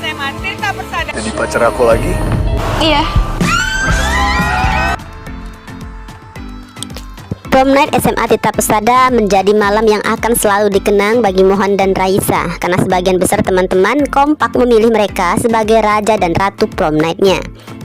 SMA Tirta Persada. Jadi pacar aku lagi? Iya. Prom Night SMA Tirta Persada menjadi malam yang akan selalu dikenang bagi Mohan dan Raisa, karena sebagian besar teman-teman kompak memilih mereka sebagai raja dan ratu Prom Night-nya.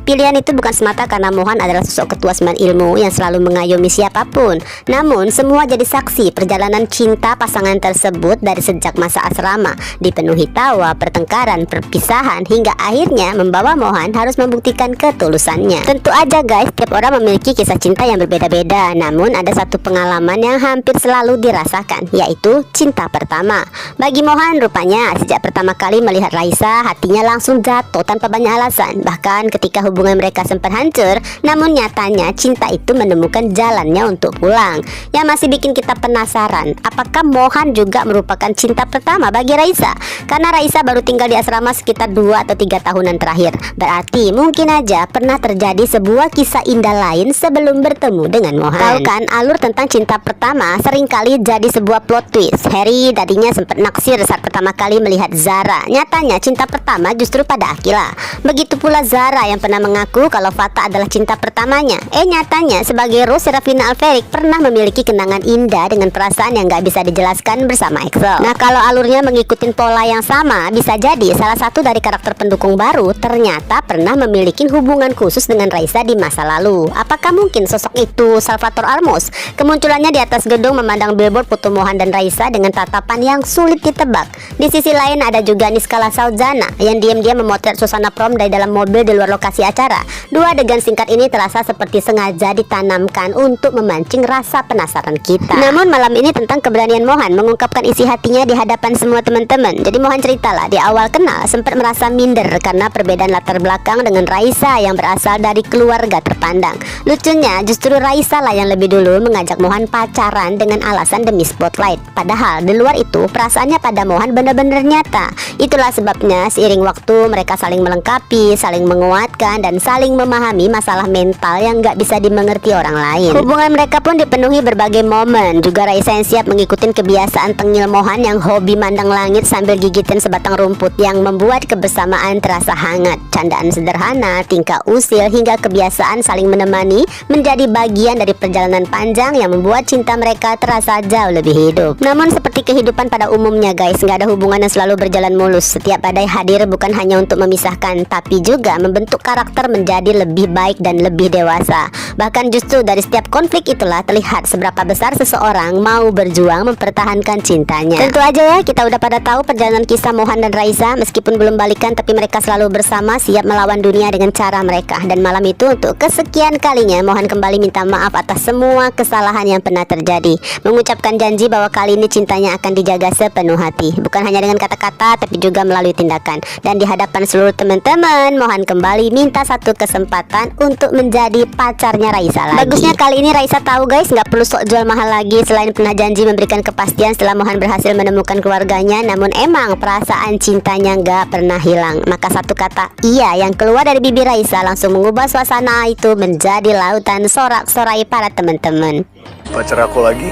Pilihan itu bukan semata karena Mohan adalah sosok ketua sembilan ilmu yang selalu mengayomi siapapun. Namun semua jadi saksi perjalanan cinta pasangan tersebut dari sejak masa asrama, dipenuhi tawa, pertengkaran, perpisahan, hingga akhirnya membawa Mohan harus membuktikan ketulusannya. Tentu aja guys, tiap orang memiliki kisah cinta yang berbeda-beda. Namun ada satu pengalaman yang hampir selalu dirasakan, yaitu cinta pertama. Bagi Mohan rupanya sejak pertama kali melihat Raisa, hatinya langsung jatuh tanpa banyak alasan. Bahkan ketika hubungan mereka sempat hancur, namun nyatanya cinta itu menemukan jalannya untuk pulang. Yang masih bikin kita penasaran, apakah Mohan juga merupakan cinta pertama bagi Raisa? Karena Raisa baru tinggal di asrama sekitar 2 atau 3 tahunan terakhir. Berarti mungkin aja pernah terjadi sebuah kisah indah lain sebelum bertemu dengan Mohan. Tahu kan, alur tentang cinta pertama seringkali jadi sebuah plot twist. Harry tadinya sempat naksir saat pertama kali melihat Zara. Nyatanya cinta pertama justru pada Akila. Begitu pula Zara yang pernah mengaku kalau Fata adalah cinta pertamanya. Nyatanya sebagai Rose, Serafina Alferic pernah memiliki kenangan indah dengan perasaan yang gak bisa dijelaskan bersama Exo. Nah, kalau alurnya mengikuti pola yang sama, bisa jadi salah satu dari karakter pendukung baru ternyata pernah memiliki hubungan khusus dengan Raisa di masa lalu. Apakah mungkin sosok itu Salvatore Almos? Kemunculannya di atas gedung memandang billboard foto Mohan dan Raisa dengan tatapan yang sulit ditebak. Di sisi lain ada juga Niskala Saudzana yang diam-diam memotret suasana prom dari dalam mobil di luar lokasi acara. Dua adegan singkat ini terasa seperti sengaja ditanamkan untuk memancing rasa penasaran kita. Namun malam ini tentang keberanian Mohan mengungkapkan isi hatinya di hadapan semua teman-teman. Jadi Mohan ceritalah di awal kenal sempat merasa minder karena perbedaan latar belakang dengan Raisa yang berasal dari keluarga terpandang. Lucunya justru Raisa lah yang lebih dulu mengajak Mohan pacaran dengan alasan demi spotlight. Padahal di luar itu perasaannya pada Mohan benar-benar nyata. Itulah sebabnya seiring waktu mereka saling melengkapi, saling menguatkan, dan saling memahami masalah mental yang gak bisa dimengerti orang lain. Hubungan mereka pun dipenuhi berbagai momen. Juga Raisa yang siap mengikuti kebiasaan tengil Mohan yang hobi mandang langit sambil gigitin sebatang rumput, yang membuat kebersamaan terasa hangat. Candaan sederhana, tingkah usil, hingga kebiasaan saling menemani menjadi bagian dari perjalanan panjang yang membuat cinta mereka terasa jauh lebih hidup. Namun seperti kehidupan pada umumnya guys, gak ada hubungan yang selalu berjalan mulus. Setiap badai hadir bukan hanya untuk memisahkan, tapi juga membentuk karakter menjadi lebih baik dan lebih dewasa. Bahkan justru dari setiap konflik itulah terlihat seberapa besar seseorang mau berjuang mempertahankan cintanya. Tentu aja ya, kita udah pada tahu perjalanan kisah Mohan dan Raisa. Meskipun belum balikan, tapi mereka selalu bersama, siap melawan dunia dengan cara mereka. Dan malam itu untuk kesekian kalinya Mohan kembali minta maaf atas semua kesalahan yang pernah terjadi, mengucapkan janji bahwa kali ini cintanya akan dijaga sepenuh hati, bukan hanya dengan kata-kata tapi juga melalui tindakan. Dan di hadapan seluruh teman-teman, Mohan kembali minta satu kesempatan untuk menjadi pacarnya Raisa lagi. Bagusnya kali ini Raisa tahu guys, nggak perlu sok jual mahal lagi. Selain pernah janji memberikan kepastian setelah Mohan berhasil menemukan keluarganya, namun emang perasaan cintanya nggak pernah hilang. Maka satu kata iya yang keluar dari bibir Raisa langsung mengubah suasana itu menjadi lautan sorak-sorai para teman-teman. Pacar aku lagi?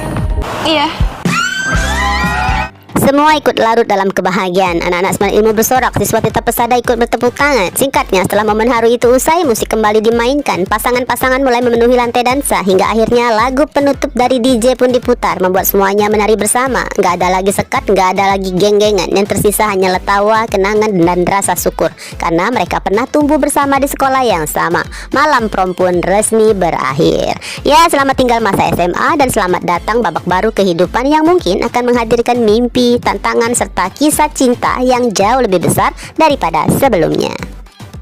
Iya. Semua ikut larut dalam kebahagiaan. Anak-anak sembilan ilmu bersorak, siswa Tirta Persada ikut bertepuk tangan. Singkatnya, setelah momen haru itu usai, musik kembali dimainkan. Pasangan-pasangan mulai memenuhi lantai dansa, hingga akhirnya lagu penutup dari DJ pun diputar, membuat semuanya menari bersama. Gak ada lagi sekat, gak ada lagi geng-gengan. Yang tersisa hanyalah tawa, kenangan, dan rasa syukur, karena mereka pernah tumbuh bersama di sekolah yang sama. Malam prom pun resmi berakhir. Ya, selamat tinggal masa SMA, dan selamat datang babak baru kehidupan yang mungkin akan menghadirkan mimpi, tantangan, serta kisah cinta yang jauh lebih besar daripada sebelumnya.